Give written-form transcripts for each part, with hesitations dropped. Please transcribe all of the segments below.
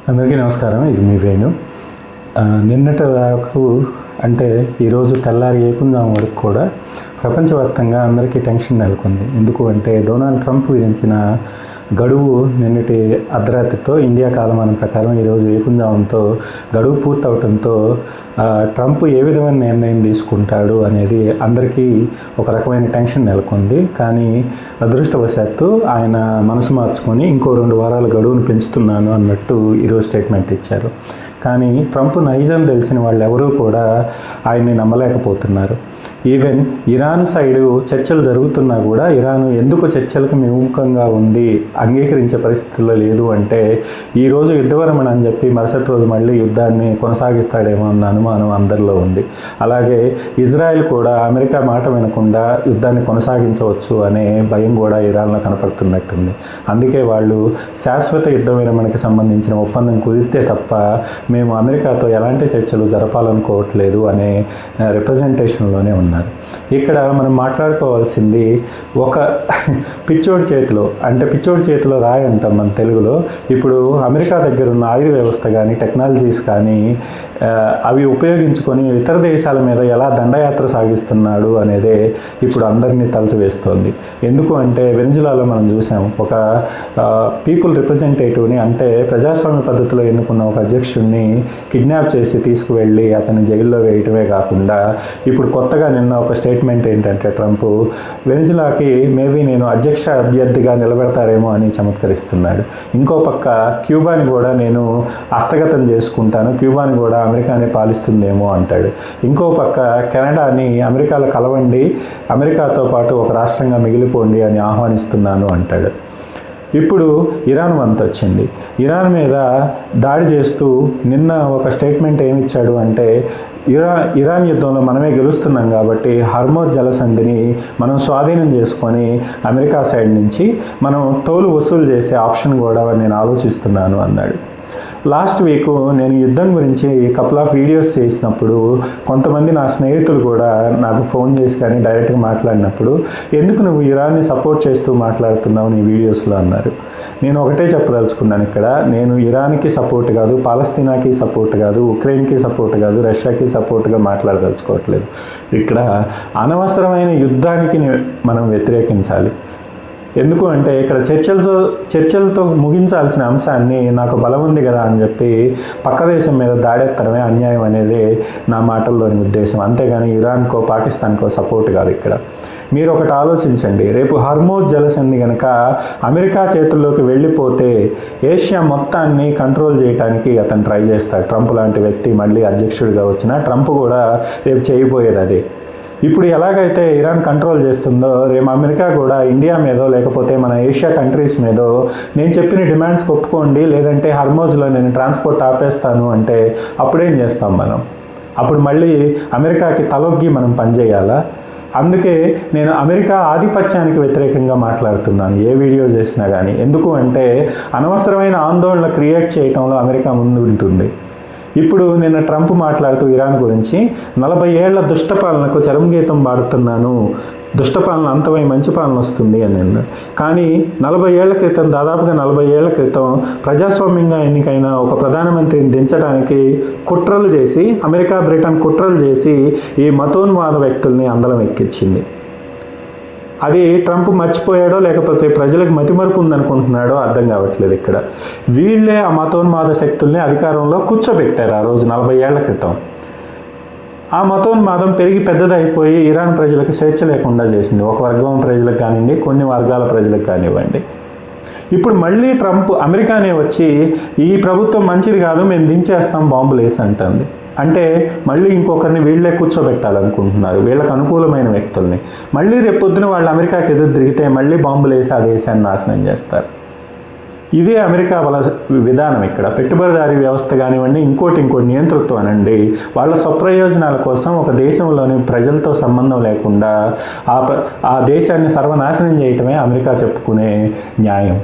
అందరికీ నమస్కారం. ఇది మీ వేణు. నిన్నటి దాకా అంటే ఈరోజు తెల్లారి ఏకుందాం వరకు కూడా ప్రపంచవ్యాప్తంగా అందరికీ టెన్షన్ నెలకొంది. ఎందుకు అంటే డొనాల్డ్ ట్రంప్ విధించిన గడువు నిన్నటి అర్ధరాత్రితో ఇండియా కాలమానం ప్రకారం ఈరోజు ఏకుందాంతో గడువు పూర్తవడంతో ట్రంప్ ఏ విధమైన నిర్ణయం తీసుకుంటాడు అనేది అందరికీ ఒక రకమైన టెన్షన్ నెలకొంది. కానీ అదృష్టవశాత్తు ఆయన మనసు మార్చుకొని ఇంకో 2 వారాల గడువును పెంచుతున్నాను అన్నట్టు ఈరోజు స్టేట్మెంట్ ఇచ్చారు. కానీ ట్రంప్ నైజం తెలిసిన వాళ్ళు ఎవరూ కూడా ఆయన్ని నమ్మలేకపోతున్నారు. ఈవెన్ ఇరాన్ సైడు చర్చలు జరుగుతున్నా కూడా ఇరాన్ ఎందుకు చర్చలకు విముఖంగా ఉంది, అంగీకరించే పరిస్థితుల్లో లేదు అంటే ఈరోజు యుద్ధవిరమణ అని చెప్పి మరుసటి రోజు మళ్ళీ యుద్ధాన్ని కొనసాగిస్తాడేమో అన్న అనుమానం అందరిలో ఉంది. అలాగే ఇజ్రాయెల్ కూడా అమెరికా మాట వినకుండా యుద్ధాన్ని కొనసాగించవచ్చు అనే భయం కూడా ఇరాన్లో కనపడుతున్నట్టుంది. అందుకే వాళ్ళు శాశ్వత యుద్ధ విరమణకి సంబంధించిన ఒప్పందం కుదిరితే తప్ప మేము అమెరికాతో ఎలాంటి చర్చలు జరపాలనుకోవట్లేదు అనే రిప్రజెంటేషన్లోనే ఉన్నారు. ఇక్కడ మనం మాట్లాడుకోవాల్సింది ఒక పిచ్చోడి చేతిలో రాయి అంటాం మన తెలుగులో. ఇప్పుడు అమెరికా దగ్గర ఉన్న ఆయుధ వ్యవస్థ కానీ టెక్నాలజీస్ కానీ అవి ఉపయోగించుకొని ఇతర దేశాల మీద ఎలా దండయాత్ర సాగిస్తున్నాడు అనేదే ఇప్పుడు అందరినీ తలచివేస్తోంది. ఎందుకు అంటే వెనిజులాలో మనం చూసాం, ఒక పీపుల్ రిప్రజెంటేటివ్ని అంటే ప్రజాస్వామ్య పద్ధతిలో ఎన్నుకున్న ఒక అధ్యక్షుడిని కిడ్నాప్ చేసి తీసుకువెళ్ళి అతన్ని జైల్లో వేయటమే కాకుండా ఇప్పుడు కొత్తగా నిన్న ఒక స్టేట్మెంట్ ఏంటంటే ట్రంప్ వెనిజులాకి మేబీ నేను అధ్యక్ష అభ్యర్థిగా నిలబెడతారేమో అని చమత్కరిస్తున్నాడు. ఇంకో పక్క క్యూబాని కూడా నేను హస్తగతం చేసుకుంటాను, క్యూబాని కూడా అమెరికాని పాలిస్తుందేమో అంటాడు. ఇంకో పక్క కెనడాని అమెరికాలో కలవండి, అమెరికాతో పాటు ఒక రాష్ట్రంగా మిగిలిపోండి అని ఆహ్వానిస్తున్నాను అంటాడు. ఇప్పుడు ఇరాన్ వంతు వచ్చింది. ఇరాన్ మీద దాడి చేస్తూ నిన్న ఒక స్టేట్మెంట్ ఏమిచ్చాడు అంటే ఇరాన్ యుద్ధంలో మనమే గెలుస్తున్నాం కాబట్టి హర్మోజ్ జలసంధిని మనం స్వాధీనం చేసుకొని అమెరికా సైడ్ నుంచి మనం టోలు వసూలు చేసే ఆప్షన్ కూడా నేను ఆలోచిస్తున్నాను అన్నాడు. లాస్ట్ వీక్ నేను యుద్ధం గురించి కపుల్ ఆఫ్ వీడియోస్ చేసినప్పుడు కొంతమంది నా స్నేహితులు కూడా నాకు ఫోన్ చేసి కానీ డైరెక్ట్గా మాట్లాడినప్పుడు ఎందుకు నువ్వు ఇరాన్ని సపోర్ట్ చేస్తూ మాట్లాడుతున్నావు నీ వీడియోస్లో అన్నారు. నేను ఒకటే చెప్పదలుచుకున్నాను, ఇక్కడ నేను ఇరాన్కి సపోర్ట్ కాదు, పాలస్తీనాకి సపోర్ట్ కాదు, ఉక్రెయిన్కి సపోర్ట్ కాదు, రష్యాకి సపోర్ట్గా మాట్లాడదలుచుకోవట్లేదు. ఇక్కడ అనవసరమైన యుద్ధానికి మనం వ్యతిరేకించాలి. ఎందుకు అంటే ఇక్కడ చర్చలతో ముగించాల్సిన అంశాన్ని నాకు బలం ఉంది కదా అని చెప్పి పక్క దేశం మీద దాడెత్తడమే అన్యాయం అనేది నా మాటల్లోని ఉద్దేశం. అంతేగాని ఇరాన్కో పాకిస్తాన్కో సపోర్ట్ కాదు. ఇక్కడ మీరు ఒకటి ఆలోచించండి, రేపు హర్మోజ్ జలసంధి కనుక అమెరికా చేతుల్లోకి వెళ్ళిపోతే ఏషియా మొత్తాన్ని కంట్రోల్ చేయడానికి అతను ట్రై చేస్తాడు. ట్రంప్ లాంటి వ్యక్తి మళ్ళీ అధ్యక్షుడిగా వచ్చిన ట్రంప్ కూడా రేపు చేయబోయేది అదే. ఇప్పుడు ఎలాగైతే ఇరాన్ కంట్రోల్ చేస్తుందో రేపు అమెరికా కూడా ఇండియా మీదో లేకపోతే మన ఏషియా కంట్రీస్ మీదో నేను చెప్పిన డిమాండ్స్కి ఒప్పుకోండి, లేదంటే హర్మోజ్లో నేను ట్రాన్స్పోర్ట్ ఆపేస్తాను అంటే అప్పుడేం చేస్తాం మనం? అప్పుడు మళ్ళీ అమెరికాకి తలొగ్గి మనం పనిచేయాలా? అందుకే నేను అమెరికా ఆధిపత్యానికి వ్యతిరేకంగా మాట్లాడుతున్నాను ఏ వీడియో చేసినా కానీ. ఎందుకు అంటే అనవసరమైన ఆందోళన క్రియేట్ చేయడంలో అమెరికా ముందు ఉంటుంది. ఇప్పుడు నిన్న ట్రంప్ మాట్లాడుతూ ఇరాన్ గురించి 40 ఏళ్ల దుష్టపాలనకు చరమగీతం పాడుతున్నాను, దుష్టపాలన అంతమై మంచి పాలన వస్తుంది అని అన్నాడు. కానీ 40 ఏళ్ల క్రితం, దాదాపుగా 40 ఏళ్ల క్రితం ప్రజాస్వామ్యంగా ఎన్నికైన ఒక ప్రధానమంత్రిని దించడానికి కుట్రలు చేసి అమెరికా బ్రిటన్ కుట్రలు చేసి ఈ మతోన్మాద వ్యక్తుల్ని అందలం ఎక్కించింది. అది ట్రంప్ మర్చిపోయాడో లేకపోతే ప్రజలకు మతిమరుపు ఉందనుకుంటున్నాడో అర్థం కావట్లేదు. ఇక్కడ వీళ్ళే ఆ మతోన్మాద శక్తుల్ని అధికారంలో కూర్చోబెట్టారు ఆ రోజు 40 ఏళ్ల క్రితం. ఆ మతోన్మాదం పెరిగి పెద్దదైపోయి ఇరాన్ ప్రజలకు స్వేచ్ఛ లేకుండా చేసింది. ఒక వర్గం ప్రజలకు కానివ్వండి, కొన్ని వర్గాల ప్రజలకు కానివ్వండి. ఇప్పుడు మళ్ళీ ట్రంప్ అమెరికానే వచ్చి ఈ ప్రభుత్వం మంచిది కాదు, మేము దించేస్తాం బాంబులు వేసి అంటుంది. అంటే మళ్ళీ ఇంకొకరిని వీళ్ళే కూర్చోబెట్టాలనుకుంటున్నారు, వీళ్ళకి అనుకూలమైన వ్యక్తుల్ని. మళ్ళీ రేపొద్దున వాళ్ళు అమెరికాకి ఎదురు తిరిగితే మళ్ళీ బాంబులు వేసి ఆ దేశాన్ని నాశనం చేస్తారు. ఇదే అమెరికా వాళ్ళ విధానం. ఇక్కడ పెట్టుబడిదారీ వ్యవస్థ కానివ్వండి, ఇంకోటి నియంతృత్వం అనండి, వాళ్ళ స్వప్రయోజనాల కోసం ఒక దేశంలోని ప్రజలతో సంబంధం లేకుండా ఆ దేశాన్ని సర్వనాశనం చేయటమే అమెరికా చెప్పుకునే న్యాయం.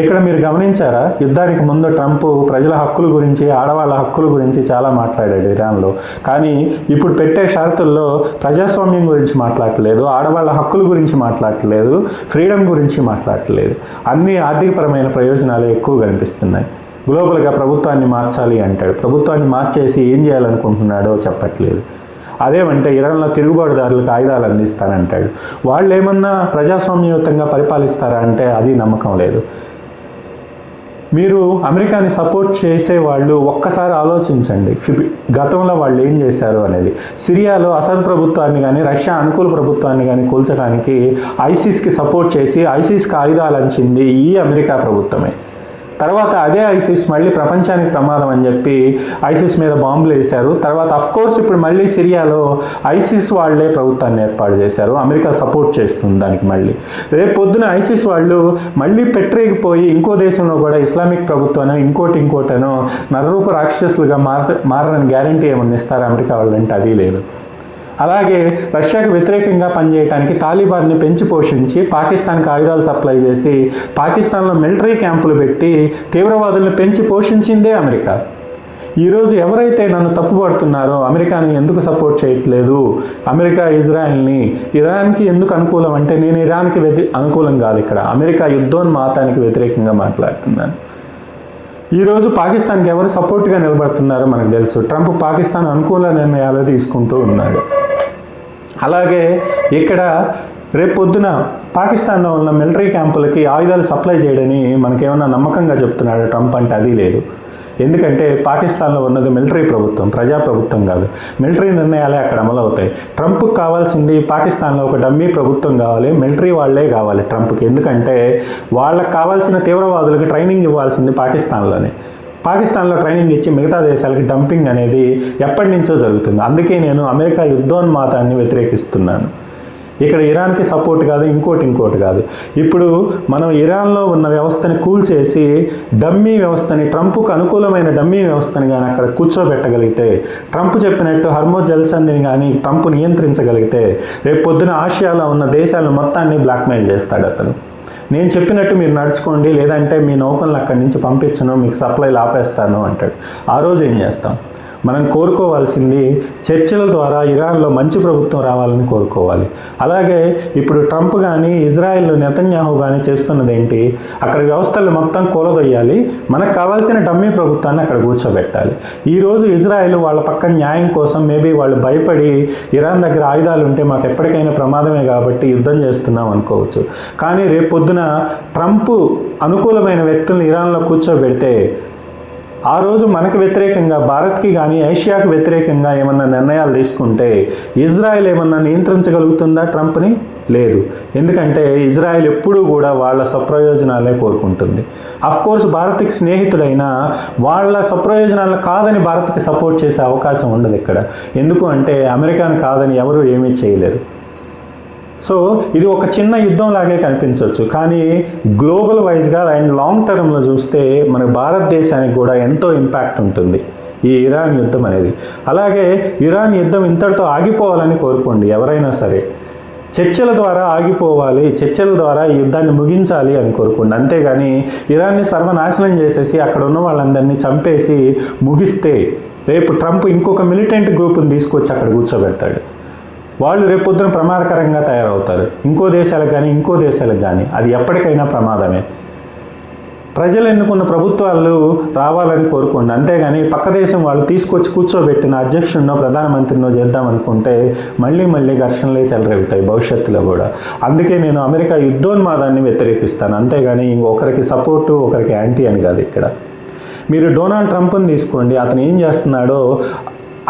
ఇక్కడ మీరు గమనించారా, యుద్ధానికి ముందు ట్రంప్ ప్రజల హక్కుల గురించి, ఆడవాళ్ళ హక్కుల గురించి చాలా మాట్లాడాడు ఇరాన్లో. కానీ ఇప్పుడు పెట్టే షరతుల్లో ప్రజాస్వామ్యం గురించి మాట్లాడట్లేదు, ఆడవాళ్ళ హక్కుల గురించి మాట్లాడట్లేదు, ఫ్రీడమ్ గురించి మాట్లాడట్లేదు. అన్ని ఆర్థికపరమైన ప్రయోజనాలు ఎక్కువ కనిపిస్తున్నాయి. గ్లోబల్గా ప్రభుత్వాన్ని మార్చాలి అంటాడు. ప్రభుత్వాన్ని మార్చేసి ఏం చేయాలనుకుంటున్నాడో చెప్పట్లేదు. అదేమంటే ఇరాన్లో తిరుగుబాటుదారులకు ఆయుధాలు అందిస్తానంటాడు. వాళ్ళు ఏమన్నా ప్రజాస్వామ్యయుతంగా పరిపాలిస్తారా అంటే అది నమ్మకం లేదు. మీరు అమెరికాని సపోర్ట్ చేసే వాళ్ళు ఒక్కసారి ఆలోచించండి, గతంలో వాళ్ళు ఏం చేశారు అనేది. సిరియాలో అసద్ ప్రభుత్వాన్ని కానీ రష్యా అనుకూల ప్రభుత్వాన్ని కానీ కూల్చడానికి ఐసిస్కి సపోర్ట్ చేసి ఐసిస్కి ఆయుధాలు అంచింది ఈ అమెరికా ప్రభుత్వమే. తర్వాత అదే ఐసిస్ మళ్ళీ ప్రపంచానికి ప్రమాదం అని చెప్పి ఐసిస్ మీద బాంబులు వేశారు. తర్వాత అఫ్కోర్స్ ఇప్పుడు మళ్ళీ సిరియాలో ఐసిస్ వాళ్ళే ప్రభుత్వాన్ని ఏర్పాటు చేశారు. అమెరికా సపోర్ట్ చేస్తుంది దానికి. మళ్ళీ రేపు పొద్దున ఐసిస్ వాళ్ళు మళ్ళీ పెట్టరేగిపోయి ఇంకో దేశంలో కూడా ఇస్లామిక్ ప్రభుత్వాన్ని ఇంకోటనో నరరూప రాక్షసులుగా మారని గ్యారంటీ ఏమన్నా ఇస్తారు అమెరికా వాళ్ళంటే అది లేదు. అలాగే రష్యాకు వ్యతిరేకంగా పనిచేయడానికి తాలిబాన్ని పెంచి పోషించి పాకిస్తాన్కి ఆయుధాలు సప్లై చేసి పాకిస్తాన్లో మిలిటరీ క్యాంపులు పెట్టి తీవ్రవాదులను పెంచి పోషించిందే అమెరికా. ఈరోజు ఎవరైతే నన్ను తప్పుపడుతున్నారో అమెరికాని ఎందుకు సపోర్ట్ చేయట్లేదు, అమెరికా ఇజ్రాయెల్ని, ఇరాన్కి ఎందుకు అనుకూలం అంటే నేను ఇరాన్కి అనుకూలం కాదు, ఇక్కడ అమెరికా యుద్ధోన్మాదానికి వ్యతిరేకంగా మాట్లాడుతున్నాను. ఈరోజు పాకిస్తాన్కి ఎవరు సపోర్ట్గా నిలబడుతున్నారో మనకు తెలుసు. ట్రంప్ పాకిస్తాన్ అనుకూల నిర్ణయాలు తీసుకుంటూ ఉన్నాడు. అలాగే ఇక్కడ రేపు పొద్దున పాకిస్తాన్లో ఉన్న మిలిటరీ క్యాంపులకి ఆయుధాలు సప్లై చేయడని మనకేమన్నా నమ్మకంగా చెప్తున్నాడు ట్రంప్ అంటే అది లేదు. ఎందుకంటే పాకిస్తాన్లో ఉన్నది మిలిటరీ ప్రభుత్వం, ప్రజాప్రభుత్వం కాదు. మిలిటరీ నిర్ణయాలే అక్కడ అమలు అవుతాయి. ట్రంప్కి కావాల్సింది పాకిస్తాన్లో ఒక డమ్మీ ప్రభుత్వం కావాలి, మిలిటరీ వాళ్ళే కావాలి ట్రంప్కి. ఎందుకంటే వాళ్ళకి కావాల్సిన తీవ్రవాదులకు ట్రైనింగ్ ఇవ్వాల్సింది పాకిస్తాన్లోనే. పాకిస్తాన్లో ట్రైనింగ్ ఇచ్చి మిగతా దేశాలకి డంపింగ్ అనేది ఎప్పటి నుంచో జరుగుతుంది. అందుకే నేను అమెరికా యుద్ధోన్మాదాన్ని వ్యతిరేకిస్తున్నాను. ఇక్కడ ఇరాన్కి సపోర్ట్ కాదు, ఇంకోటి కాదు. ఇప్పుడు మనం ఇరాన్లో ఉన్న వ్యవస్థని కూల్చేసి డమ్మీ వ్యవస్థని, ట్రంప్కు అనుకూలమైన డమ్మీ వ్యవస్థని కానీ అక్కడ కూర్చోబెట్టగలిగితే, ట్రంప్ చెప్పినట్టు హర్మోజ్ జలసంధిని కానీ ట్రంప్ నియంత్రించగలిగితే రేపు పొద్దున ఆసియాలో ఉన్న దేశాలను మొత్తాన్ని బ్లాక్మెయిల్ చేస్తాడు అతను. నేను చెప్పినట్టు మీరు నడుచుకోండి, లేదంటే మీ నౌకలను అక్కడి నుంచి పంపించను, మీకు సప్లైలు ఆపేస్తాను అంటాడు. ఆ రోజు ఏం చేస్తాం? మనం కోరుకోవాల్సింది చర్చల ద్వారా ఇరాన్లో మంచి ప్రభుత్వం రావాలని కోరుకోవాలి. అలాగే ఇప్పుడు ట్రంప్ కానీ ఇజ్రాయెల్ నెతన్యాహు కానీ చేస్తున్నది ఏంటి? అక్కడ వ్యవస్థలు మొత్తం కూలదొయ్యాలి, మనకు కావాల్సిన డమ్మీ ప్రభుత్వాన్ని అక్కడ కూర్చోబెట్టాలి. ఈరోజు ఇజ్రాయెల్ వాళ్ళ పక్కన న్యాయం కోసం మేబీ వాళ్ళు భయపడి ఇరాన్ దగ్గర ఆయుధాలు ఉంటే మాకు ఎప్పటికైనా ప్రమాదమే కాబట్టి యుద్ధం చేస్తున్నాం అనుకోవచ్చు. కానీ రేపు పొద్దున ట్రంప్ అనుకూలమైన వ్యక్తులను ఇరాన్లో కూర్చోబెడితే ఆ రోజు మనకు వ్యతిరేకంగా భారత్కి కానీ ఏషియాకు వ్యతిరేకంగా ఏమన్నా నిర్ణయాలు తీసుకుంటే ఇజ్రాయెల్ ఏమన్నా నియంత్రించగలుగుతుందా ట్రంప్ని? లేదు. ఎందుకంటే ఇజ్రాయెల్ ఎప్పుడూ కూడా వాళ్ళ స్వప్రయోజనాలే కోరుకుంటుంది. అఫ్కోర్స్ భారత్కి స్నేహితుడైన వాళ్ళ స్వప్రయోజనాలు కాదని భారత్కి సపోర్ట్ చేసే అవకాశం ఉండదు ఇక్కడ. ఎందుకు అంటే అమెరికాను కాదని ఎవరు ఏమీ చేయలేరు. సో ఇది ఒక చిన్న యుద్ధం లాగే కనిపించవచ్చు, కానీ గ్లోబల్ వైజ్గా అండ్ లాంగ్ టర్మ్లో చూస్తే మన భారతదేశానికి కూడా ఎంతో ఇంపాక్ట్ ఉంటుంది ఈ ఇరాన్ యుద్ధం అనేది. అలాగే ఇరాన్ యుద్ధం ఇంతటితో ఆగిపోవాలని కోరుకోండి ఎవరైనా సరే. చర్చల ద్వారా ఆగిపోవాలి, చర్చల ద్వారా ఈ యుద్ధాన్ని ముగించాలి అని కోరుకోండి. అంతేగాని ఇరాన్ని సర్వనాశనం చేసేసి అక్కడ ఉన్న వాళ్ళందరినీ చంపేసి ముగిస్తే రేపు ట్రంప్ ఇంకొక మిలిటెంట్ గ్రూప్ని తీసుకొచ్చి అక్కడ కూర్చోబెడతాడు. వాళ్ళు రేపు పొద్దున ప్రమాదకరంగా తయారవుతారు ఇంకో దేశాలకు కానీ. అది ఎప్పటికైనా ప్రమాదమే. ప్రజలు ఎన్నుకున్న ప్రభుత్వాలు రావాలని కోరుకోండి, అంతేగాని పక్క దేశం వాళ్ళు తీసుకొచ్చి కూర్చోబెట్టిన అధ్యక్షుడినో ప్రధానమంత్రినో చేద్దామనుకుంటే మళ్ళీ ఘర్షణలే చెలరేగుతాయి భవిష్యత్తులో కూడా. అందుకే నేను అమెరికా యుద్ధోన్మాదాన్ని వ్యతిరేకిస్తాను, అంతేగాని ఇంకొకరికి సపోర్టు ఒకరికి యాంటీ అని కాదు. ఇక్కడ మీరు డొనాల్డ్ ట్రంప్ని తీసుకోండి, అతను ఏం చేస్తున్నాడో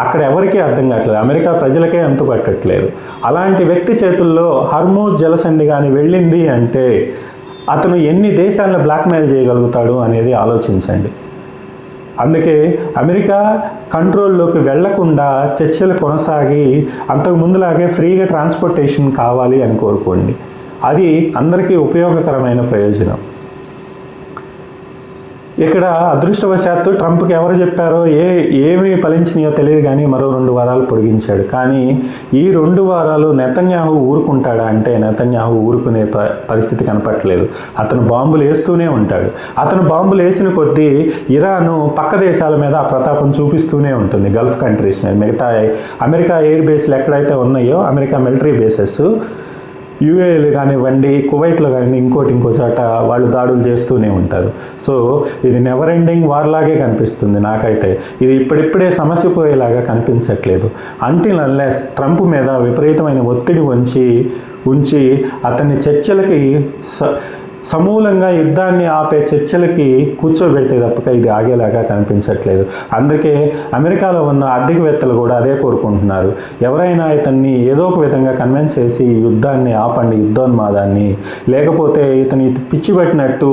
అక్కడ ఎవరికీ అర్థం కావట్లేదు, అమెరికా ప్రజలకే అంతు పట్టట్లేదు. అలాంటి వ్యక్తి చేతుల్లో హర్మోజ్ జలసంధి కానీ వెళ్ళింది అంటే అతను ఎన్ని దేశాలను బ్లాక్మెయిల్ చేయగలుగుతాడు అనేది ఆలోచించండి. అందుకే అమెరికా కంట్రోల్లోకి వెళ్లకుండా చర్చలు కొనసాగి అంతకు ముందులాగే ఫ్రీగా ట్రాన్స్పోర్టేషన్ కావాలి అని కోరుకోండి. అది అందరికీ ఉపయోగకరమైన ప్రయోజనం. ఇక్కడ అదృష్టవశాత్తు ట్రంప్కి ఎవరు చెప్పారో ఏమి ఫలించినాయో తెలియదు, కానీ మరో 2 వారాలు పొడిగించాడు. కానీ ఈ 2 వారాలు నెతన్యాహు ఊరుకుంటాడా అంటే నెతన్యాహు ఊరుకునే పరిస్థితి కనపట్లేదు. అతను బాంబులు వేస్తూనే ఉంటాడు. అతను బాంబులు వేసిన కొద్దీ ఇరాను పక్క దేశాల మీద ఆ ప్రతాపం చూపిస్తూనే ఉంటుంది, గల్ఫ్ కంట్రీస్ మీద. మిగతా అమెరికా ఎయిర్ బేస్లు ఎక్కడైతే ఉన్నాయో, అమెరికా మిలిటరీ బేసెస్ యూఏలు కానివ్వండి, కువైట్లో కానీ ఇంకో చోట వాళ్ళు దాడులు చేస్తూనే ఉంటారు. సో ఇది నెవర్ ఎండింగ్ వార్ లాగే కనిపిస్తుంది నాకైతే. ఇది ఇప్పుడిప్పుడే సమస్య పోయేలాగా కనిపించట్లేదు. అంటిల్ అన్లెస్ ట్రంప్ మీద విపరీతమైన ఒత్తిడి ఉంచి అతన్ని చర్చలకి సమూలంగా యుద్ధాన్ని ఆపే చర్చలకి కూర్చోబెడితే తప్పక ఇది ఆగేలాగా కనిపించట్లేదు. అందుకే అమెరికాలో ఉన్న ఆర్థికవేత్తలు కూడా అదే కోరుకుంటున్నారు. ఎవరైనా ఇతన్ని ఏదో ఒక విధంగా కన్విన్స్ చేసి యుద్ధాన్ని ఆపండి, యుద్ధోన్మాదాన్ని, లేకపోతే ఇతని పిచ్చి పట్టినట్టు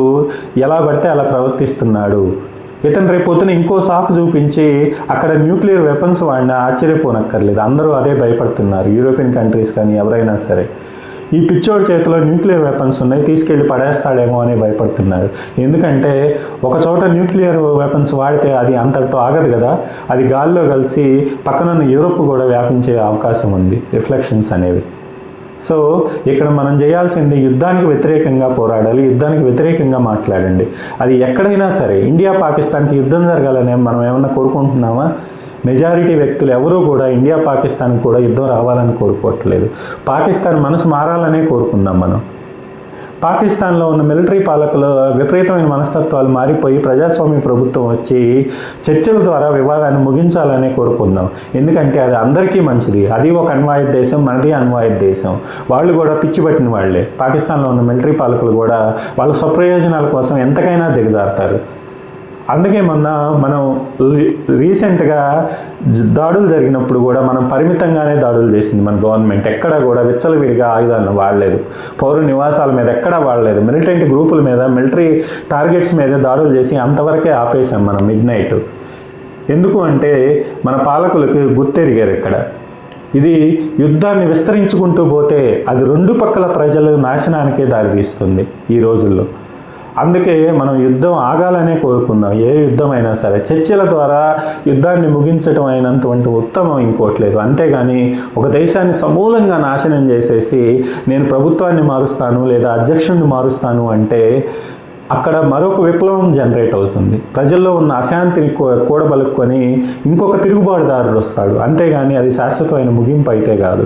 ఎలా పడితే అలా ప్రవర్తిస్తున్నాడు, ఇతను రేపు పొద్దున ఇంకో సాకు చూపించి అక్కడ న్యూక్లియర్ వెపన్స్ వాడినా ఆశ్చర్యపోనక్కర్లేదు. అందరూ అదే భయపడుతున్నారు, యూరోపియన్ కంట్రీస్ కానీ ఎవరైనా సరే. ఈ పిచ్చోడి చేతిలో న్యూక్లియర్ వెపన్స్ ఉన్నాయి, తీసుకెళ్ళి పడేస్తాడేమో అని భయపడుతున్నారు. ఎందుకంటే ఒక చోట న్యూక్లియర్ వెపన్స్ వాడితే అది అంతటితో ఆగదు కదా, అది గాల్లో కలిసి పక్కనున్న యూరోప్ కూడా వ్యాపించే అవకాశం ఉంది, రిఫ్లెక్షన్స్ అనేవి. సో ఇక్కడ మనం చేయాల్సింది యుద్ధానికి వ్యతిరేకంగా పోరాడాలి, యుద్ధానికి వ్యతిరేకంగా మాట్లాడండి. అది ఎక్కడైనా సరే. ఇండియా పాకిస్తాన్కి యుద్ధం జరగాలని మనం ఏమన్నా కోరుకుంటున్నామా? మెజారిటీ వ్యక్తులు ఎవరూ కూడా ఇండియా పాకిస్తాన్కి కూడా యుద్ధం రావాలని కోరుకోవట్లేదు. పాకిస్తాన్ మనసు మారాలనే కోరుకుందాం మనం. పాకిస్తాన్లో ఉన్న మిలిటరీ పాలకులు విపరీతమైన మనస్తత్వాలు మారిపోయి ప్రజాస్వామ్య ప్రభుత్వం వచ్చి చర్చల ద్వారా వివాదాన్ని ముగించాలనే కోరుకుందాం. ఎందుకంటే అది అందరికీ మంచిది. అది ఒక అణ్వాయుధ దేశం, మనది అణ్వాయుధ దేశం. వాళ్ళు కూడా పిచ్చి పట్టిన వాళ్ళే. పాకిస్తాన్లో ఉన్న మిలిటరీ పాలకులు కూడా వాళ్ళ స్వప్రయోజనాల కోసం ఎంతకైనా దిగజారుతారు. అందుకే మనం రీసెంట్గా దాడులు జరిగినప్పుడు కూడా మనం పరిమితంగానే దాడులు చేసింది మన గవర్నమెంట్. ఎక్కడా కూడా విచ్చలవిడిగా ఆయుధాలను వాడలేదు, పౌర నివాసాల మీద ఎక్కడా వాడలేదు, మిలిటెంట్ గ్రూపుల మీద, మిలిటరీ టార్గెట్స్ మీద దాడులు చేసి అంతవరకే ఆపేసాం మనం మిడ్నైట్. ఎందుకు అంటే మన పాలకులకు గుర్తెరిగారు ఇక్కడ. ఇది యుద్ధాన్ని విస్తరించుకుంటూ పోతే అది రెండు పక్కల ప్రజల నాశనానికే దారితీస్తుంది ఈ రోజుల్లో. అందుకే మనం యుద్ధం ఆగాలనే కోరుకుందాం. ఏ యుద్ధం అయినా సరే చర్చల ద్వారా యుద్ధాన్ని ముగించడం అయినంతవంటి ఉత్తమం ఇంకోట్లేదు. అంతేగాని ఒక దేశాన్ని సమూలంగా నాశనం చేసేసి నేను ప్రభుత్వాన్ని మారుస్తాను లేదా అధ్యక్షుడిని మారుస్తాను అంటే అక్కడ మరొక విప్లవం జనరేట్ అవుతుంది. ప్రజల్లో ఉన్న అశాంతిని కూడబలుక్కొని ఇంకొక తిరుగుబాటుదారుడు వస్తాడు. అంతేగాని అది శాశ్వతమైన ముగింపు అయితే కాదు.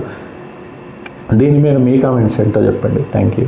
దీని మీద మీ కామెంట్స్ ఏంటో చెప్పండి. Thank you.